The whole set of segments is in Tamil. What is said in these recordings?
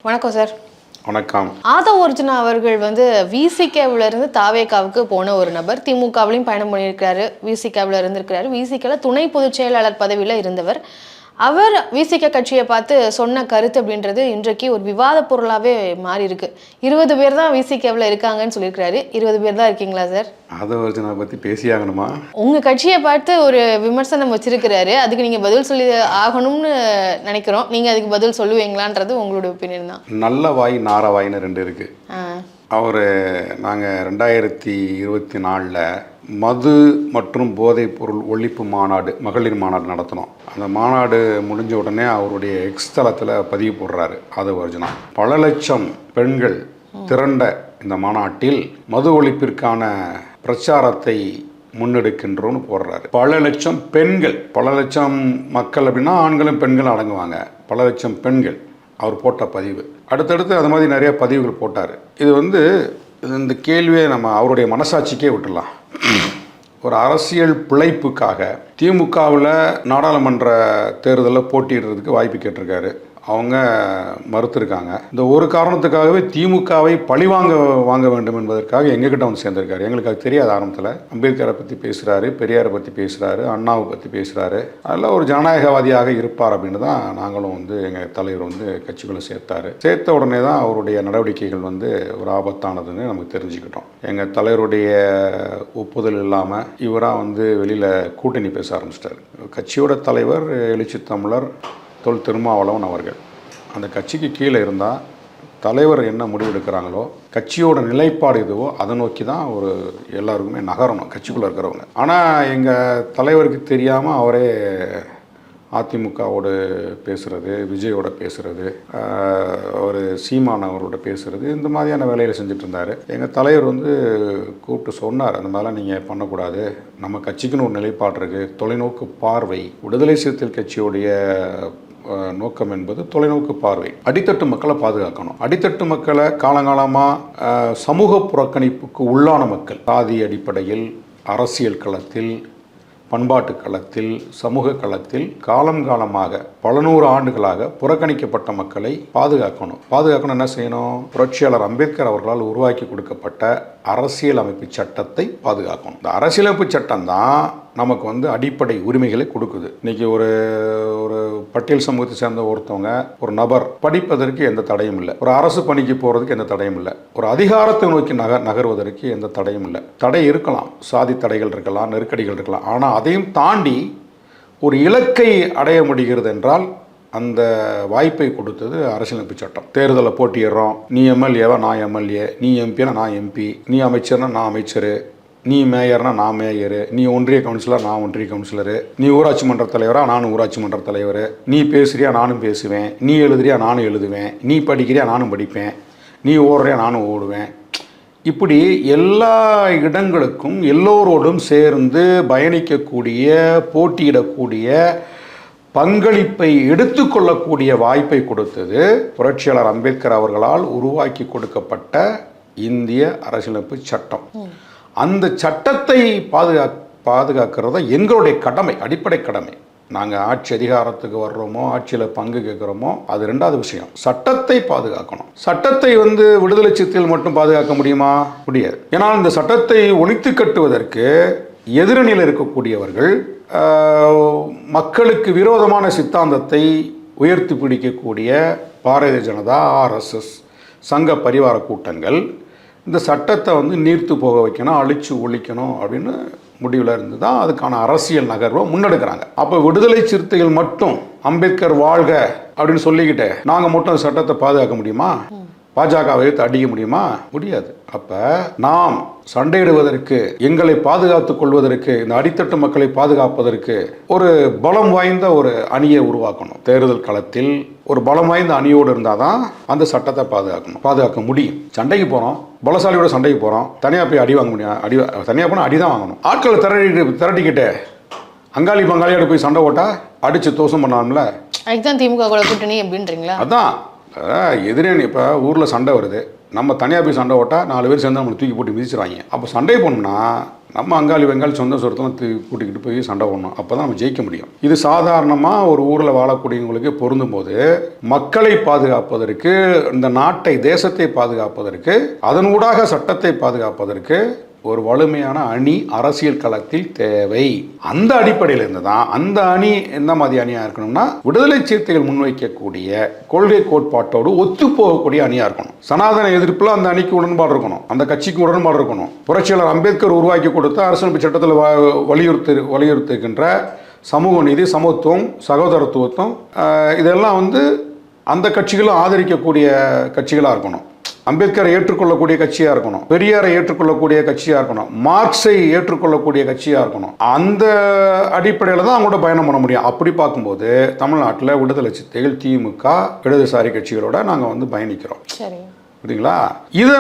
வணக்கம் சார். வணக்கம். ஆதவ் அர்ஜுனா அவர்கள் விசிகேவில் இருந்து தாவேகாவுக்கு போன ஒரு நபர். திமுகவிலையும் பயணம் பண்ணியிருக்கிறாரு, விசிகேவில் இருந்திருக்கிறாரு. விசிகேல துணை பொதுச் செயலாளர் பதவியில் இருந்தவர். அவர் விசிக கட்சியை பார்த்து சொன்ன கருத்து அப்படின்றது இன்றைக்கு ஒரு விவாத பொருளாகவே மாறி இருக்கு. 20 பேர் தான் விசிகேவில் இருக்காங்கன்னு சொல்லியிருக்கிறாரு. 20 பேர் தான் இருக்கீங்களா சார்? ஆதவ் அர்ஜுனா பற்றி பேசியாகணுமா? உங்கள் கட்சியை பார்த்து ஒரு விமர்சனம் வச்சிருக்கிறாரு, அதுக்கு நீங்கள் பதில் சொல்லி ஆகணும்னு நினைக்கிறோம். நீங்கள் அதுக்கு பதில் சொல்லுவீங்களான்றது உங்களோட ஒப்பீனியன் தான். நல்ல வாய் நார வாயின்னு ரெண்டு இருக்குது. அவர் நாங்கள் 2024 மது மற்றும் போதைப் பொருள் ஒழிப்பு மாநாடு, மகளிர் மாநாடு நடத்தினோம். அந்த மாநாடு முடிஞ்ச உடனே அவருடைய எக்ஸ் தளத்தில் பதிவு போடுறாரு ஆதவ் அர்ஜுனா. பல லட்சம் பெண்கள் திரண்ட இந்த மாநாட்டில் மது ஒழிப்பிற்கான பிரச்சாரத்தை முன்னெடுக்கின்றோன்னு போடுறாரு. பல லட்சம் பெண்கள், பல லட்சம் மக்கள் அப்படின்னா ஆண்களும் பெண்களும் அடங்குவாங்க. பல லட்சம் பெண்கள் அவர் போட்ட பதிவு. அடுத்தடுத்து அது மாதிரி நிறைய பதிவுகள் போட்டார். இது இந்த கேள்வியை நம்ம அவருடைய மனசாட்சிக்கே விட்டுடலாம். ஒரு அரசியல் பிழைப்புக்காக திமுகவில் நாடாளுமன்ற தேர்தலில் போட்டியிடுறதுக்கு வாய்ப்பு கேட்டிருக்காரு. அவங்க மறுத்திருக்காங்க. இந்த ஒரு காரணத்துக்காகவே திமுகவை வாங்க வேண்டும் என்பதற்காக எங்ககிட்ட சேர்ந்திருக்காரு. எங்களுக்கு அது தெரியாது. ஆரம்பத்தில் அம்பேத்கரை பற்றி பேசுகிறாரு, பெரியாரை பற்றி பேசுகிறாரு, அண்ணாவை பற்றி பேசுகிறாரு. அதில் ஒரு ஜனநாயகவாதியாக இருப்பார் அப்படின்னு தான் நாங்களும் எங்கள் தலைவர் கட்சிக்குள்ளே சேர்த்த உடனே தான் அவருடைய நடவடிக்கைகள் ஒரு ஆபத்தானதுன்னு நமக்கு தெரிஞ்சுக்கிட்டோம். எங்கள் தலைவருடைய ஒப்புதல் இல்லாமல் இவராக வெளியில் கூட்டணி பேச ஆரம்பிச்சிட்டார். கட்சியோட தலைவர் எழுச்சி தமிழர் தொல் திருமாவளவன் அவர்கள். அந்த கட்சிக்கு கீழே இருந்தால் தலைவர் என்ன முடிவு எடுக்கிறாங்களோ, கட்சியோட நிலைப்பாடு எதுவோ அதை நோக்கி தான் எல்லாருக்குமே நகரணும் கட்சிக்குள்ளே இருக்கிறவங்க. ஆனால் எங்கள் தலைவருக்கு தெரியாமல் அவரே அதிமுகவோடு பேசுகிறது, விஜயோட பேசுகிறது, ஒரு சீமான் அவரோட பேசுகிறது, இந்த மாதிரியான வேலையில் செஞ்சுட்டு இருந்தார். எங்கள் தலைவர் கூப்பிட்டு சொன்னார், அந்த மாதிரிலாம் நீங்கள் பண்ணக்கூடாது, நம்ம கட்சிக்குன்னு ஒரு நிலைப்பாடு இருக்குது, தொலைநோக்கு பார்வை. விடுதலை சிறுத்தைகள் கட்சியோடைய நோக்கம் என்பது தொலைநோக்கு பார்வை. அடித்தட்டு மக்களை பாதுகாக்கணும். அடித்தட்டு மக்களை காலங்காலமாக சமூக புறக்கணிப்புக்கு உள்ளான மக்கள், சாதி அடிப்படையில், அரசியல் களத்தில், பண்பாட்டு களத்தில், சமூக களத்தில் காலமாக பல 100 ஆண்டுகளாக புறக்கணிக்கப்பட்ட மக்களை பாதுகாக்கணும். என்ன செய்யணும்? புரட்சியாளர் அம்பேத்கர் அவர்களால் உருவாக்கி கொடுக்கப்பட்ட அரசியலமைப்பு சட்டத்தை பாதுகாக்கணும். இந்த அரசியலமைப்பு சட்டம் தான் நமக்கு அடிப்படை உரிமைகளை கொடுக்குது. இன்னைக்கு ஒரு பட்டியல் சமூகத்தை சேர்ந்த ஒரு நபர் படிப்பதற்கு எந்த தடையும் இல்லை, ஒரு அரசு பணிக்கு போகிறதுக்கு எந்த தடையும் இல்லை, ஒரு அதிகாரத்தை நோக்கி நகர்வதற்கு எந்த தடையும் இல்லை. தடை இருக்கலாம், சாதி தடைகள் இருக்கலாம், நெருக்கடிகள் இருக்கலாம். ஆனால் அதையும் தாண்டி ஒரு இலக்கை அடைய முடிகிறது என்றால் அந்த வாய்ப்பை கொடுத்தது அரசியலமைப்பு சட்டம். தேர்தலில் போட்டியிடுறோம், நீ எம்எல்ஏவா நான் எம்எல்ஏ, நீ எம்பினா நான் எம்பி, நீ அமைச்சர்னா நான் அமைச்சர், நீ மேயர்னா நான் மேயரு, நீ ஒன்றிய கவுன்சிலர் நான் ஒன்றிய கவுன்சிலரு, நீ ஊராட்சி மன்ற தலைவரா நானும் ஊராட்சி மன்ற தலைவர், நீ பேசுறியா நானும் பேசுவேன், நீ எழுதுறியா நானும் எழுதுவேன், நீ படிக்கிறியா நானும் படிப்பேன், நீ ஓடுறியா நானும் ஓடுவேன். இப்படி எல்லா இடங்களுக்கும் எல்லோரோடும் சேர்ந்து பயணிக்கக்கூடிய, போட்டியிடக்கூடிய, பங்களிப்பை எடுத்துக்கொள்ளக்கூடிய வாய்ப்பை கொடுத்தது புரட்சியாளர் அம்பேத்கர் அவர்களால் உருவாக்கி கொடுக்கப்பட்ட இந்திய அரசியலமைப்பு சட்டம். அந்த சட்டத்தை பாதுகாக்கிறது எங்களுடைய கடமை, அடிப்படை கடமை. நாங்கள் ஆட்சி அதிகாரத்துக்கு வர்றோமோ, ஆட்சியில் பங்கு கேட்குறோமோ, அது 2வது விஷயம். சட்டத்தை பாதுகாக்கணும். சட்டத்தை விடுதலை சிறுத்தைகள் மட்டும் பாதுகாக்க முடியுமா? முடியாது. ஏன்னா இந்த சட்டத்தை ஒழித்து கட்டுவதற்கு எதிரணியில் இருக்கக்கூடியவர்கள் மக்களுக்கு விரோதமான சித்தாந்தத்தை உயர்த்தி பிடிக்கக்கூடிய பாரதிய ஜனதா, ஆர்எஸ்எஸ், சங்க பரிவார கூட்டங்கள் இந்த சட்டத்தை நீர்த்து போக வைக்கணும், அழிச்சு ஒழிக்கணும் அப்படின்னு முடிவில் இருந்து தான் அதுக்கான அரசியல் நகர்வை முன்னெடுக்கிறாங்க. அப்போ விடுதலை சிறுத்தைகள் மட்டும் அம்பேத்கர் வாழ்க அப்படின்னு சொல்லிக்கிட்டு நாங்கள் மட்டும் சட்டத்தை பாதுகாக்க முடியுமா? பாஜகவை எடுத்து அடிக்க முடியுமா? முடியாது. அப்ப நாம் சண்டையிடுவதற்கு, எங்களை பாதுகாத்துக் கொள்வதற்கு, இந்த அடித்தட்டு மக்களை பாதுகாப்பதற்கு ஒரு பலம் வாய்ந்த ஒரு அணியை உருவாக்கணும். தேர்தல் களத்தில் ஒரு பலம் வாய்ந்த அணியோடு இருந்தால் தான் அந்த சட்டத்தை பாதுகாக்க முடியும். சண்டைக்கு போகிறோம், பலசாலியோட சண்டைக்கு போகிறோம், தனியாக போய் அடி வாங்க முடியும். தனியாக போனால் அடி தான் வாங்கணும். ஆட்களை திரட்டிக்கிட்டு அங்காளி பங்காளியோட போய் சண்டை போட்டால் அடித்து தோசம் பண்ணலாம்ல. அதுதான் திமுக கூட கூட்டணி அப்படின்றீங்களா? அதான் எதிரணி இப்போ ஊரில் சண்டை வருது, நம்ம தனியாக போய் சண்டை ஓட்டா 4 பேர் சேர்ந்து நம்மளை தூக்கி போட்டு மிதிச்சிடுவாங்க. அப்போ சண்டை போடணும்னா நம்ம அங்காளி வெங்காளி சொந்த சொரத்தெல்லாம் கூட்டிக்கிட்டு போய் சண்டை போடணும். அப்போ தான் நம்ம ஜெயிக்க முடியும். இது சாதாரணமாக ஒரு ஊரில் வாழக்கூடியவங்களுக்கு பொருந்தும் போது மக்களை பாதுகாப்பதற்கு, இந்த நாட்டை தேசத்தை பாதுகாப்பதற்கு, அதனூடாக சட்டத்தை பாதுகாப்பதற்கு ஒரு வலிமையான அணி அரசியல் களத்தில் தேவை. அந்த அடிப்படையில் இருந்து தான் அந்த அணி எந்த மாதிரி அணியாக இருக்கணும்னா விடுதலை சிறுத்தைகள் முன்வைக்கக்கூடிய கொள்கை கோட்பாட்டோடு ஒத்து போகக்கூடிய அணியாக இருக்கணும். சனாதன எதிர்ப்பில் அந்த அணிக்கு உடன்பாடு இருக்கணும், அந்த கட்சிக்கு உடன்பாடு இருக்கணும். புரட்சியாளர் அம்பேத்கர் உருவாக்கி கொடுத்த அரசியலமைப்பு சட்டத்தில் வலியுறுத்துகின்ற சமூக நீதி, சமத்துவம், சகோதரத்துவம், இதெல்லாம் அந்த கட்சிகளும் ஆதரிக்கக்கூடிய கட்சிகளாக இருக்கணும். அம்பேத்கரை ஏற்றுக்கொள்ளக்கூடிய கட்சியாக இருக்கணும், பெரியாரை ஏற்றுக்கொள்ளக்கூடிய கட்சியாக இருக்கணும், மார்க்ஸை ஏற்றுக்கொள்ளக்கூடிய கட்சியாக இருக்கணும். அந்த அடிப்படையில் தான் அவங்களோட பயணம் பண்ண முடியும். அப்படி பார்க்கும்போது தமிழ்நாட்டில் விடுதலை சிறுத்தைகள், திமுக, இடதுசாரி கட்சிகளோட நாங்கள் பயணிக்கிறோம். சரி, புரியுதுங்களா? இதை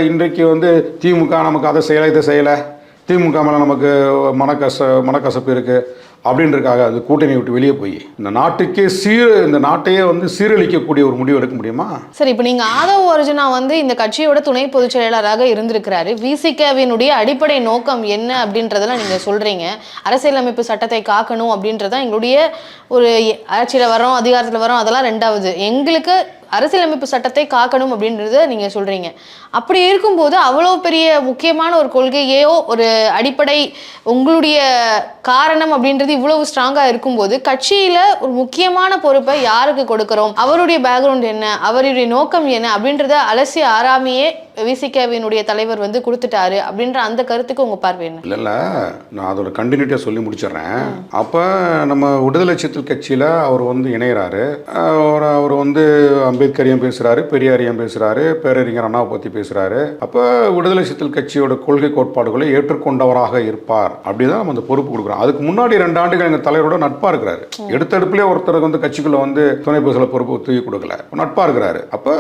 இன்றைக்கு திமுக நமக்கு அதை செய்யலை, இதை செய்யலை, திமுக மேலே நமக்கு மனக்கசப்பு இருக்குது அப்படின்றதுக்காக அது கூட்டணி விட்டு வெளியே போய் இந்த நாட்டையே சீரழிக்கக்கூடிய ஒரு முடிவு எடுக்க முடியுமா? சரி, இப்போ நீங்கள் ஆதவ் அர்ஜுனா இந்த கட்சியோட துணை பொதுச் செயலாளராக இருந்திருக்கிறாரு. விசிகவினுடைய அடிப்படை நோக்கம் என்ன அப்படின்றதெல்லாம் நீங்கள் சொல்கிறீங்க. அரசியலமைப்பு சட்டத்தை காக்கணும் அப்படின்றதான் எங்களுடைய ஒரு ஆட்சியில் வரோம், அதிகாரத்தில் வரோம், அதெல்லாம் ரெண்டாவது. எங்களுக்கு அரசியலமைப்பு சட்டத்தை காக்கணும் அப்படின்றத நீங்கள் சொல்கிறீங்க. அப்படி இருக்கும்போது அவ்வளோ பெரிய முக்கியமான ஒரு கொள்கையோ ஒரு அடிப்படை உங்களுடைய காரணம் அப்படின்றது இவ்வளவு ஸ்ட்ராங்காக இருக்கும்போது கட்சியில் ஒரு முக்கியமான பொறுப்பை யாருக்கு கொடுக்குறோம், அவருடைய பேக்ரவுண்ட் என்ன, அவருடைய நோக்கம் என்ன அப்படின்றத அலசி ஆராமையே விசிகவினுடைய தலைவர் கொடுத்துட்டாரு அப்படின்ற அந்த கருத்துக்கு உங்கள் பார்வை என்ன? இல்லை, நான் அதோட கண்டினியூட்டியாக சொல்லி முடிச்சிடுறேன். அப்போ நம்ம விடுதலை சிறுத்தைகள் கட்சியில் அவர் இணைகிறாரு. அவர் அம்பேத்கரையும் பேசுகிறாரு, பெரியாரையும் பேசுகிறாரு, பேரறிஞர் அண்ணாவை பற்றி பேசுகிறாரு. அப்போ விடுதலை சிறுத்தைகள் கட்சியோட கொள்கை கோட்பாடுகளை ஏற்றுக்கொண்டவராக இருப்பார். அப்படி தான் நம்ம அந்த பொறுப்பு கொடுக்குறோம். அதுக்கு முன்னாடி 2 ஆண்டுகள் எங்கள் தலைவரோட நட்பாக இருக்கிறாரு. எடுத்தடுப்புலேயே ஒருத்தருக்கு கட்சிக்குள்ளே துணை பொதுச் பொறுப்பு தூக்கி கொடுக்கல, நட்பாக இருக்கிறாரு. அப்போ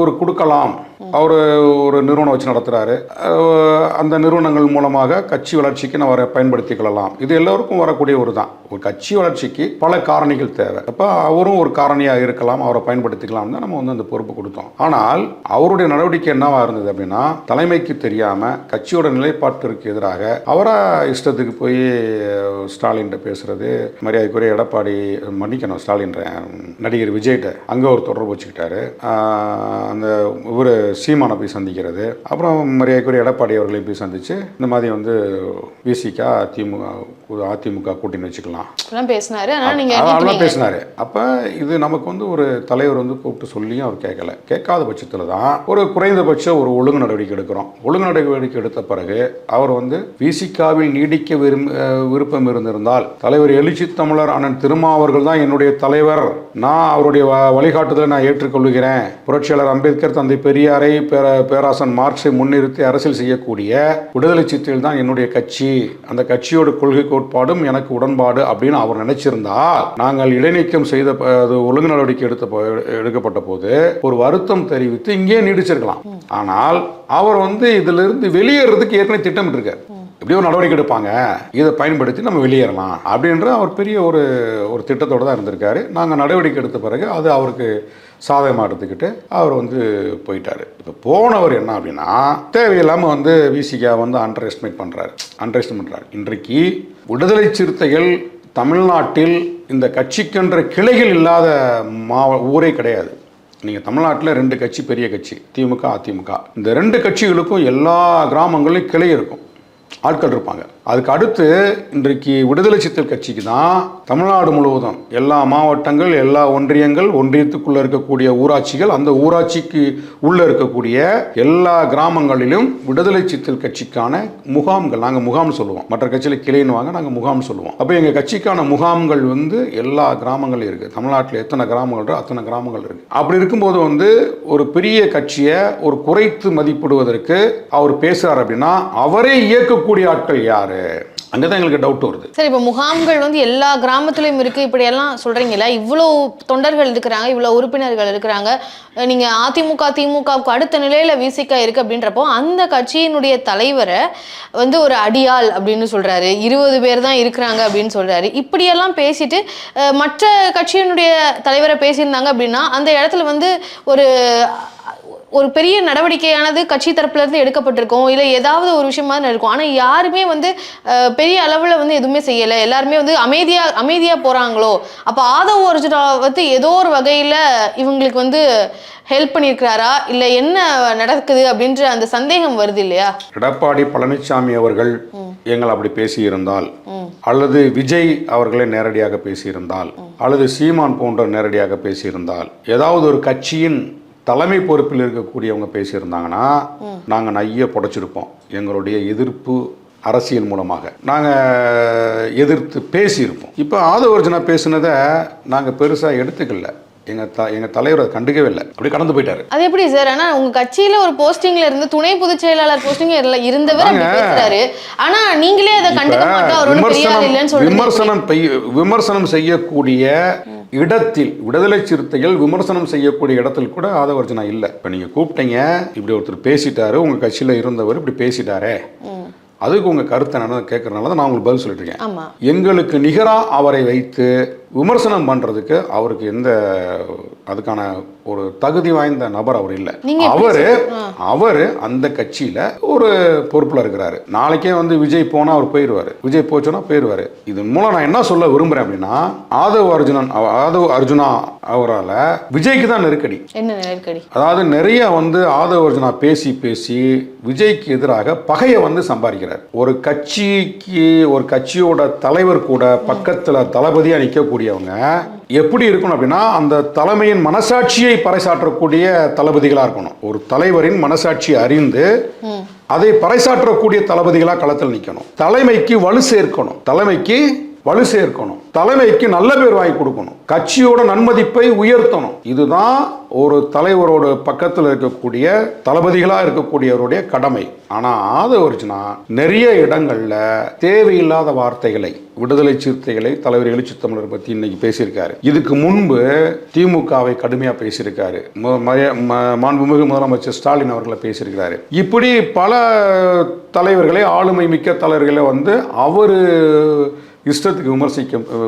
ஒரு கொடுக்கலாம். அவர் ஒரு நிறுவனம் வச்சு நடத்துகிறாரு. அந்த நிறுவனங்கள் மூலமாக கட்சி வளர்ச்சிக்கு நான் பயன்படுத்திக் கொள்ளலாம். இது எல்லோருக்கும் வரக்கூடிய ஒரு கட்சி வளர்ச்சிக்கு பல காரணிகள் தேவை. அப்போ அவரும் ஒரு காரணியாக இருக்கலாம், அவரை பயன்படுத்திக்கலாம் தான் நம்ம அந்த பொறுப்பு கொடுத்தோம். ஆனால் அவருடைய நடவடிக்கை என்னவா இருந்தது அப்படின்னா, தலைமைக்கு தெரியாமல் கட்சியோட நிலைப்பாட்டிற்கு எதிராக அவராக இஷ்டத்துக்கு போய் ஸ்டாலின் பேசுறது, மரியாதைக்குரிய எடப்பாடி மன்னிக்கணும் ஸ்டாலின் நடிகர் விஜய்கிட்ட அங்கே ஒரு தொடர்பு வச்சுக்கிட்டாரு. அந்த இவர் சீமானை போய் சந்திக்கிறது, அப்புறம் மரியாதைக்குரிய எடப்பாடி அவர்களையும் போய் சந்திச்சு இந்த மாதிரி விசிகா அதிமுக கூட்டணி வச்சுக்கலாம் பேசினாரு. அப்ப இது நமக்கு ஒரு தலைவர் கூப்பிட்டு சொல்லியும் அவர் கேட்காத பட்சத்தில் தான் ஒரு குறைந்தபட்ச ஒரு ஒழுங்கு நடவடிக்கை எடுக்கிறோம். ஒழுங்கு நடவடிக்கை எடுத்த பிறகு அவர் விசிகாவில் நீடிக்க விருப்பம் இருந்திருந்தால் தலைவர் எழுச்சி தமிழர் அண்ணன் திருமாவர்கள் தான் என்னுடைய தலைவர், நான் அவருடைய வழிகாட்டுதலை நான் ஏற்றுக்கொள்கிறேன், புரட்சியாளர் அம்பேத்கர், தந்தை பெரியாரை, பேராசன் மார்க்ஸை முன்னிறுத்தி அரசியல் செய்யக்கூடிய விடுதலை சிறுத்தைகள் தான் என்னுடைய கட்சி, அந்த கட்சியோட கொள்கை கோட்பாடும் எனக்கு உடன்பாடு அப்படின்னு அவர் நினைச்சிருந்தால் நாங்கள் இடைநீக்கம் செய்த ஒழுங்கு நடவடிக்கை எடுக்கப்பட்ட போது ஒரு வருத்தம் தெரிவித்து இங்கே நீடிச்சிருக்கலாம். ஆனால் அவர் இதுல இருந்து வெளியேறதுக்கு ஏற்கனவே திட்டமிட்டு இருக்காரு. எப்படி ஒரு நடவடிக்கை எடுப்பாங்க, இதை பயன்படுத்தி நம்ம வெளியேறலாம் அப்படின்ற அவர் பெரிய ஒரு திட்டத்தோடு தான் இருந்திருக்காரு. நாங்கள் நடவடிக்கை எடுத்த பிறகு அது அவருக்கு சாதகமாக எடுத்துக்கிட்டு அவர் போயிட்டார். இப்போ போனவர் என்ன அப்படின்னா, தேவையில்லாமல் விசிகா அண்டர் எஸ்டிமேட் பண்ணுறாரு. இன்றைக்கு விடுதலை சிறுத்தைகள் தமிழ்நாட்டில் இந்த கட்சிக்கென்ற கிளைகள் இல்லாத ஊரே கிடையாது. நீங்கள் தமிழ்நாட்டில் 2 கட்சி, பெரிய கட்சி திமுக, அதிமுக. இந்த 2 கட்சிகளுக்கும் எல்லா கிராமங்களையும் கிளை இருக்கும், ஆட்கள் இருப்பாங்க. அதுக்கு அடுத்து இன்றைக்கு விடுதலை சிறுத்தைகள் கட்சிக்கு தான் தமிழ்நாடு முழுவதும் எல்லா மாவட்டங்கள், எல்லா ஒன்றியங்கள், ஒன்றியத்துக்குள்ளே இருக்கக்கூடிய ஊராட்சிகள், அந்த ஊராட்சிக்கு உள்ளே இருக்கக்கூடிய எல்லா கிராமங்களிலும் விடுதலை சிறுத்தைகள் கட்சிக்கான முகாம்கள், நாங்கள் முகாம் சொல்லுவோம், மற்ற கட்சியில் கிளைன்னுவாங்க, நாங்கள் முகாம் சொல்லுவோம். அப்போ எங்கள் கட்சிக்கான முகாம்கள் எல்லா கிராமங்களும் இருக்குது. தமிழ்நாட்டில் எத்தனை கிராமங்கள் அத்தனை கிராமங்கள் இருக்குது. அப்படி இருக்கும்போது ஒரு பெரிய கட்சியை ஒரு குறைத்து மதிப்பிடுவதற்கு அவர் பேசுகிறார் அப்படின்னா அவரே இயக்கக்கூடிய ஆட்கள் யார்? அங்கே தான் எங்களுக்கு டவுட் வருது. சரி, இப்போ முகாம்கள் வந்து எல்லா கிராமத்துலையும் இருக்குது இப்படி எல்லாம் சொல்கிறீங்களா? இவ்வளோ தொண்டர்கள் இருக்கிறாங்க, இவ்வளோ உறுப்பினர்கள் இருக்கிறாங்க, நீங்கள் அதிமுக திமுகவுக்கு அடுத்த நிலையில் விசிக இருக்குது அப்படின்றப்போ அந்த கட்சியினுடைய தலைவரை வந்து ஒரு அடியாள் அப்படின்னு சொல்கிறாரு, 20 பேர் தான் இருக்கிறாங்க அப்படின்னு சொல்கிறாரு. இப்படியெல்லாம் பேசிட்டு மற்ற கட்சியினுடைய தலைவரை பேசியிருந்தாங்க அப்படின்னா அந்த இடத்துல வந்து ஒரு பெரிய நடவடிக்கையானது கட்சி தரப்புல இருந்து எடுக்கப்பட்டிருக்கும், இல்லை ஏதாவது ஒரு விஷயமா இருக்கும். ஆனால் யாருமே வந்து பெரிய அளவில் வந்து எதுவுமே செய்யலை, எல்லாருமே வந்து அமைதியாக போகிறாங்களோ. அப்போ ஆதவ் அர்ஜுனா வந்து ஏதோ ஒரு வகையில் இவங்களுக்கு வந்து ஹெல்ப் பண்ணியிருக்கிறாரா, இல்லை என்ன நடக்குது அப்படின்ற அந்த சந்தேகம் வருது இல்லையா? எடப்பாடி பழனிசாமி அவர்கள் எங்களை அப்படி பேசியிருந்தால், அல்லது விஜய் அவர்களை நேரடியாக பேசியிருந்தால், அல்லது சீமான் போன்ற நேரடியாக பேசியிருந்தால், ஏதாவது ஒரு கட்சியின் தலைமை பொறுப்பில் இருக்கக்கூடியவங்க பேசியிருந்தாங்கன்னா நாங்கள் நைய புடைச்சிருப்போம். எங்களுடைய எதிர்ப்பு அரசியல் மூலமாக நாங்கள் பேசியிருப்போம். இப்போ ஆதவ் அர்ஜுனா பேசுனதை நாங்கள் பெருசாக எடுத்துக்கல. எங்க தலைவர் அதை கண்டுக்கவே இல்லை, அப்படி கடந்து போயிட்டாரு. அது எப்படி சார்? ஆனா உங்க கட்சியில ஒரு போஸ்டிங்ல இருந்து துணை பொதுச் செயலாளர் போஸ்டிங் இருந்தவர் பேசுறாரு, ஆனா நீங்களே அதை கண்டுக்க மாட்டோம், அவர் பெரிய ஆள் இல்லைன்னு சொல்றீங்க. விமர்சனம் செய்யக்கூடிய இடத்தில், விடுதலை சிறுத்தைகள் விமர்சனம் செய்யக்கூடிய இடத்தில் கூட ஆதவ் அர்ஜுனா இல்லை. இப்போ நீங்க கூப்பிட்டீங்க, இப்படி ஒருத்தர் பேசிட்டாரு, உங்க கட்சியில இருந்தவர் இப்படி பேசிட்டாரே, அதுக்கு உங்க கருத்தை என்னன்னு கேட்கறதுனால தான் நான் உங்களுக்கு பதில் சொல்லிட்டு இருக்கேன். எங்களுக்கு நிகரா அவரை வைத்து விமர்சனம் பண்றதுக்கு அவருக்கு அதுக்கான ஒரு தகுதி வாய்ந்த நபர் அவர் இல்லை. அவரு அந்த கட்சியில ஒரு பொறுப்புல இருக்கிறாரு. நாளைக்கே வந்து விஜய் போனா அவர் போயிடுவாரு, விஜய் போச்சோன்னா போயிடுவாரு. இதன் மூலம் நான் என்ன சொல்ல விரும்புறேன் அப்படின்னா, ஆதவ் அர்ஜுனா அவரால் விஜய்க்கு தான் நெருக்கடி. என்ன நெருக்கடி? அதாவது நிறைய வந்து ஆதவ் அர்ஜுனா பேசி விஜய்க்கு எதிராக பகையை வந்து சம்பாதிக்கிறார். ஒரு கட்சியோட தலைவர் கூட பக்கத்துல தளபதியா நிற்கக்கூடியவங்க எப்படி இருக்கணும் அப்படின்னா, அந்த தலைமையின் மனசாட்சியை பறைசாற்றக்கூடிய தளபதிகளா இருக்கணும். ஒரு தலைவரின் மனசாட்சியை அறிந்து அதை பறைசாற்றக்கூடிய தளபதிகளா களத்தில் நிற்கணும். தலைமைக்கு வலு சேர்க்கணும், தலைமைக்கு நல்ல பேர் வாங்கி கொடுக்கணும், கட்சியோட நன்மதிப்பை உயர்த்தணும். இதுதான் ஒரு தலைவரோட பக்கத்தில் இருக்கக்கூடிய தளபதிகளா இருக்கக்கூடியவருடைய கடமை. ஆனா ஆதவ் அர்ஜுனா நிறைய இடங்கள்ல தேவையில்லாத வார்த்தைகளை, விடுதலை சிறுத்தைகளை, தலைவர் எழுச்சி தமிழர் பத்தி இன்னைக்கு பேசியிருக்காரு. இதுக்கு முன்பு திமுகவை கடுமையா பேசியிருக்காரு, மாண்புமிகு முதலமைச்சர் ஸ்டாலின் அவர்களை பேசியிருக்கிறாரு. இப்படி பல தலைவர்களை, ஆளுமை மிக்க தலைவர்களை வந்து அவரு இஷ்டத்துக்கு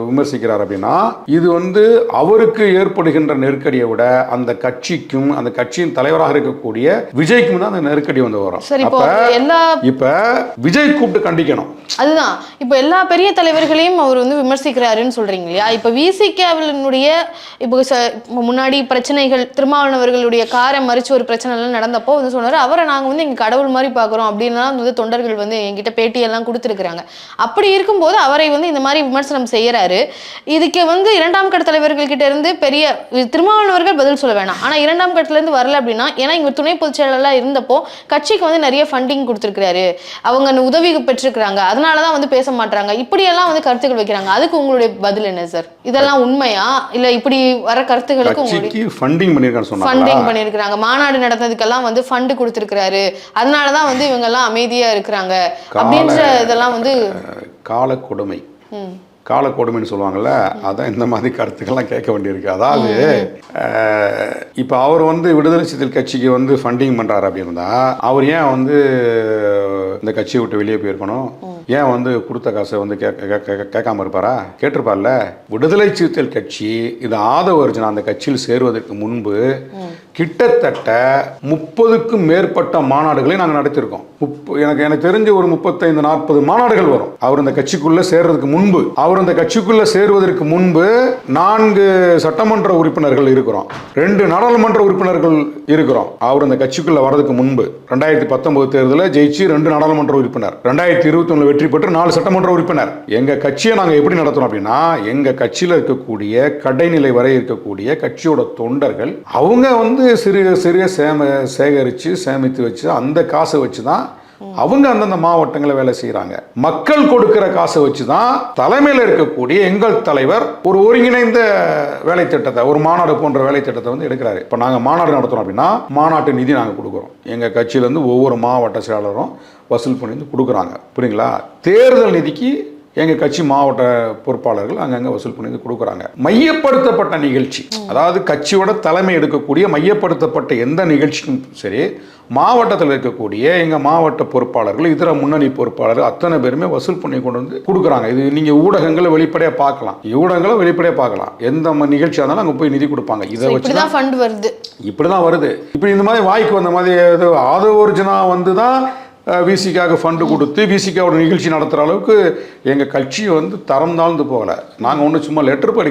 விமர்சிக்கிறார் அப்படின்னா, இது வந்து அவருக்கு ஏற்படுகின்ற நெருக்கடியை விட அந்த கட்சிக்கும் அந்த கட்சியின் தலைவராக இருக்கக்கூடிய விஜய்க்கும் தான் அந்த நெருக்கடி வந்து வரும். இப்ப விஜய் கூப்பிட்டு கண்டிக்கணும். அதுதான் இப்ப எல்லா பெரிய தலைவர்களையும் அவர் வந்து விமர்சிக்கிறாருன்னு சொல்றீங்க இல்லையா? இப்ப விசிகவினுடைய இப்போ முன்னாடி பிரச்சனைகள், திருமாவளவர்களுடைய காரை மறிச்சு ஒரு பிரச்சனை எல்லாம் நடந்தப்போ வந்து சொன்னாரு, அவரை நாங்க வந்து எங்க கடவுள் மாதிரி பாக்குறோம் அப்படின்னா வந்து தொண்டர்கள் வந்து எங்கிட்ட பேட்டியெல்லாம் கொடுத்துருக்காங்க. அப்படி இருக்கும்போது அவரை வந்து இந்த மாதிரி விமர்சனம் செய்யறாரு. இதுக்கு வந்து இரண்டாம் கட்ட தலைவர்கள் கிட்ட இருந்து பெரிய திருமாவளவர்கள் பதில் சொல்ல வேணாம், ஆனா இரண்டாம் கட்டத்துல இருந்து வரல அப்படின்னா, ஏன்னா இங்க துணை பொதுச் செயலாளர் இருந்தப்போ கட்சிக்கு வந்து நிறைய ஃபண்டிங் கொடுத்துருக்காரு, அவங்க உதவி பெற்றிருக்கிறாங்க, அதனாலதான் வந்து பேச மாட்டாங்க, இப்படியெல்லாம் வந்து கருத்துக்கள் வைக்கிறாங்க. அதுக்கு உங்களுடைய பதில் என்ன சார்? இதெல்லாம் உண்மையா இல்ல இப்படி வர கருத்துக்களுக்கு ஃபண்டிங் பண்ணிருக்காங்க, மாநாடு நடந்ததுக்கெல்லாம் வந்து ஃபண்ட் கொடுத்துருக்காரு, அதனாலதான் வந்து இவங்க எல்லாம் அமைதியா இருக்கிறாங்க அப்படின்ற இதெல்லாம் வந்து காலக்கொடுமைன்னு சொல்லுவாங்கல்ல, அதான் இந்த மாதிரி கருத்துக்கள்லாம் கேட்க வேண்டியிருக்கு. அதாவது இப்போ அவர் வந்து விடுதலை சிறுத்தைகள் கட்சிக்கு வந்து ஃபண்டிங் பண்ணுறாரு அப்படின்னா, அவர் ஏன் வந்து இந்த கட்சியை விட்டு வெளியே போயிருக்கணும்? ஏன் வந்து கொடுத்த காசை வந்து கேட்காம இருப்பாரா? கேட்டிருப்பார்ல. விடுதலை சிறுத்தைகள் கட்சி இது ஆதவ் அர்ஜுனா அந்த கட்சியில் சேருவதற்கு முன்பு கிட்டத்தட்ட 30க்கும் மேற்பட்ட மாநாடுகளை நாங்கள் நடத்தியிருக்கோம். எனக்கு தெரிஞ்சு ஒரு 35-40 மாநாடுகள் வரும். அவர் இந்த கட்சிக்குள்ள சேர்றதுக்கு முன்பு, அவர் இந்த கட்சிக்குள்ள சேருவதற்கு முன்பு 4 சட்டமன்ற உறுப்பினர்கள் இருக்கிறோம், 2 நாடாளுமன்ற உறுப்பினர்கள் இருக்கிறோம். அவர் இந்த கட்சிக்குள்ள வரதுக்கு முன்பு 2019 தேர்தலில் ஜெயிச்சு 2 நாடாளுமன்ற உறுப்பினர், 2021 வெற்றி பெற்று 4 சட்டமன்ற உறுப்பினர். எங்க கட்சியை நாங்கள் எப்படி நடத்துறோம் அப்படின்னா, எங்க கட்சியில் இருக்கக்கூடிய கடைநிலை வரை இருக்கக்கூடிய கட்சியோட தொண்டர்கள் அவங்க வந்து சிறிய சேகரித்து சேமித்து வச்சு அந்த காசை வச்சு தான் அவங்க அந்தந்த மாவட்டங்களில் வேலை செய்கிறாங்க. மக்கள் கொடுக்கிற காசை வச்சு தான் தலைமையில் இருக்கக்கூடிய எங்கள் தலைவர் ஒரு ஒருங்கிணைந்த வேலை திட்டத்தை, ஒரு மாநாடு போன்ற வேலை திட்டத்தை வந்து எடுக்கிறாரு. இப்போ நாங்கள் மாநாடு நடத்துகிறோம் அப்படின்னா மாநாட்டு நிதி நாங்கள் கொடுக்குறோம். எங்கள் கட்சியிலேருந்து ஒவ்வொரு மாவட்ட செயலாளரும் வசூல் பண்ணி வந்து கொடுக்குறாங்க. புரியுங்களா? தேர்தல் நிதிக்கு எங்கள் கட்சி மாவட்ட பொறுப்பாளர்கள் அங்கங்கே வசூல் பண்ணி கொடுக்குறாங்க. மையப்படுத்தப்பட்ட நிகழ்ச்சி, அதாவது கட்சியோட தலைமை எடுக்கக்கூடிய மையப்படுத்தப்பட்ட எந்த நிகழ்ச்சிக்கும் சரி, மாவட்டத்தில் இருக்கக்கூடிய எங்கள் மாவட்ட பொறுப்பாளர்கள், இதர முன்னணி பொறுப்பாளர்கள் அத்தனை பேருமே வசூல் பண்ணி கொண்டு வந்து கொடுக்குறாங்க. இது நீங்கள் ஊடகங்களை வெளிப்படையாக பார்க்கலாம், எந்த நிகழ்ச்சியாக இருந்தாலும் அங்கே போய் நிதி கொடுப்பாங்க. இதை வச்சு தான் ஃபண்ட் வருது, இப்படி தான் வருது. இப்படி இந்த மாதிரி வாய்க்கு வந்த மாதிரி ஆதவர்ஜுனா வந்து தான் விசிக்காக ஃபண்டு கொடுத்து விசிக்காவோட நிகழ்ச்சி நடத்துகிற அளவுக்கு எங்கள் கட்சி வந்து தரம் தாழ்ந்து போகலை. நாங்கள் ஒன்றும் சும்மா லெட்டர் பேட்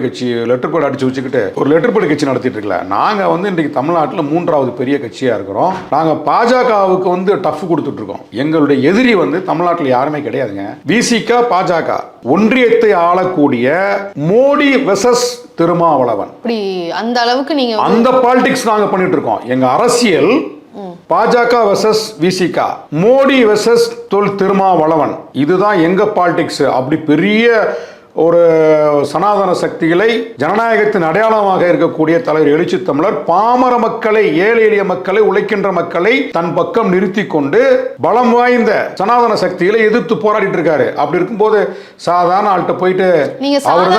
அடித்து வச்சுக்கிட்டு ஒரு லெட்டர் பேட் கட்சி நடத்திட்டு இருக்கல. நாங்கள் வந்து இன்றைக்கி தமிழ்நாட்டில் 3வது பெரிய கட்சியாக இருக்கிறோம். நாங்கள் பாஜகவுக்கு வந்து டஃப் கொடுத்துட்ருக்கோம். எங்களுடைய எதிரி வந்து தமிழ்நாட்டில் யாருமே கிடையாதுங்க. விசிகா பாஜக ஒன்றியத்தை ஆளக்கூடிய மோடி வெர்சஸ் திருமாவளவன், அந்த அளவுக்கு நீங்க அந்த பாலிடிக்ஸ் நாங்கள் பண்ணிட்டு இருக்கோம். எங்க அரசியல் பாஜக வெர்சஸ் விசிகா, மோடி வெர்சஸ் திருமாவளவன், இதுதான் எங்க பாலிடிக்ஸ். அப்படி பெரிய ஒரு சனாதன சக்திகளை ஜனநாயகத்தின் அடையாளமாக இருக்கக்கூடிய தலைவர் எழுச்சி தமிழர் பாமர மக்களை, ஏழை எளிய மக்களை, உழைக்கின்ற மக்களை தன் பக்கம் நிறுத்தி கொண்டு பலம் வாய்ந்த சனாதன சக்திகளை எதிர்த்து போராடிட்டு இருக்காரு. அப்படி இருக்கும்போது சாதாரண ஆள்கிட்ட போயிட்டு அவர்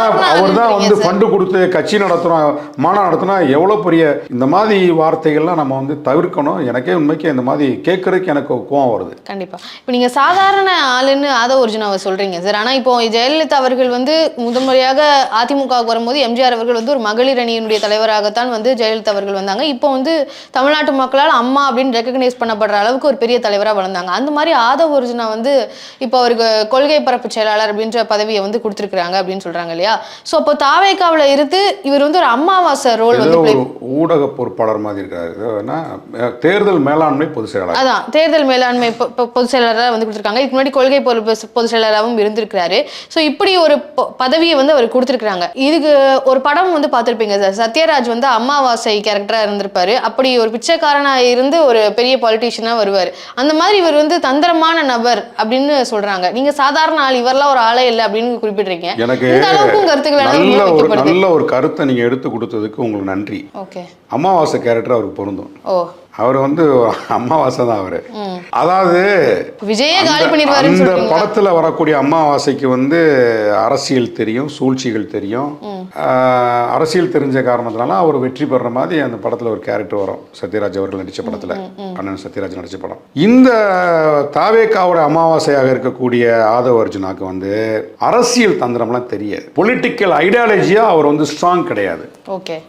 தான் வந்து ஃபண்டு கொடுத்து கட்சி நடத்துறோம், மாநாடு நடத்தினா எவ்வளவு பெரிய, இந்த மாதிரி வார்த்தைகள்லாம் நம்ம வந்து தவிர்க்கணும். எனக்கே உண்மைக்கு இந்த மாதிரி கேட்கறதுக்கு எனக்கு கோவம் வருது. கண்டிப்பா. இப்போ நீங்க சாதாரண ஆளுன்னு ஆதவர்ஜுனாவை சொல்றீங்க சார். ஆனா இப்போ ஜெயலலிதா அவர்கள் வந்து முதன்முறையாக அதிமுகவுக்கு வரும்போது எம்ஜிஆர் அவர்கள் வந்து ஒரு மகளிர் அணியினுடைய தலைவராகத்தான் வந்து ஜெயலலிதா அவர்கள் வந்தாங்க. இப்போ வந்து தமிழ்நாட்டு மக்களால் அம்மா அப்படின்னு ரெகக்னைஸ் பண்ணப்படுற அளவுக்கு ஒரு பெரிய தலைவராக வளர்ந்தாங்க. அந்த மாதிரி ஆதவர்ஜுனா வந்து இப்போ அவருக்கு கொள்கை பரப்பு செயலாளர் அப்படின்ற பதவியை வந்து கொடுத்துருக்காங்க அப்படின்னு சொல்றாங்க இல்லையா? ஸோ அப்போ தாவேக்காவில் இருந்து இவர் வந்து ஒரு அம்மாவாசை ரோல் வந்து ஊடக பொறுப்பாளர் மாதிரி இருக்காரு. தேர்தல் மேலாண்மை பொதுச் செயலாளர், அதான் தேர்தல் மேலாண்மை பொதுச் செயலாளராக வந்து கொடுத்துருக்காங்க. இதுக்கு முன்னாடி கொள்கை பொதுச் செயலாளராகவும் இருந்திருக்கிறாரு. ஸோ இப்படி ஒரு பதவியை வந்து அவர் கொடுத்துருக்காங்க. இதுக்கு ஒரு படம் வந்து பார்த்துருப்பீங்க சார். சத்யராஜ் வந்து அம்மாவாசை கேரக்டரா இருந்திருப்பாரு. அப்படி ஒரு பிச்சைக்காரனா இருந்து ஒரு பெரிய பாலிட்டிஷியனா வருவார். அந்த மாதிரி இவர் வந்து தந்திரமான நபர் அப்படின்னு சொல்றாங்க. நீங்க சாதாரண ஆள், இவரெல்லாம் ஒரு ஆளே இல்லை அப்படின்னு குறிப்பிடுறீங்க. எனக்கு நல்ல ஒரு கருத்தை நீங்க எடுத்து கொடுத்ததுக்கு உங்களுக்கு நன்றி. ஓகே. அம்மாவாசை கேரக்டர் அவருக்கு பொருந்தும். அவர் வந்து அமாவாசை தான் அவரு. அதாவது விஜயே காலி பண்ணிடுவாரு. இந்த படத்துல வரக்கூடிய அமாவாசைக்கு வந்து அரசியல் தெரியும், சூழ்ச்சிகள் தெரியும். அரசியல் தெரிஞ்ச காரணத்தினால அவர் வெற்றி பெற மாதிரி அந்த படத்துல ஒரு கேரக்டர் வரும். சத்யராஜ் அவர்கள் நடிச்ச படத்துல, அண்ணன் சத்யராஜ் நடிச்ச படம். இந்த தாவேக்காவோட அமாவாசையாக இருக்கக்கூடிய ஆதவர்ஜுனாக்கு வந்து அரசியல் தந்திரம்லாம் தெரியாது. பொலிட்டிக்கல் ஐடியாலஜியா அவர் வந்து ஸ்ட்ராங் கிடையாது.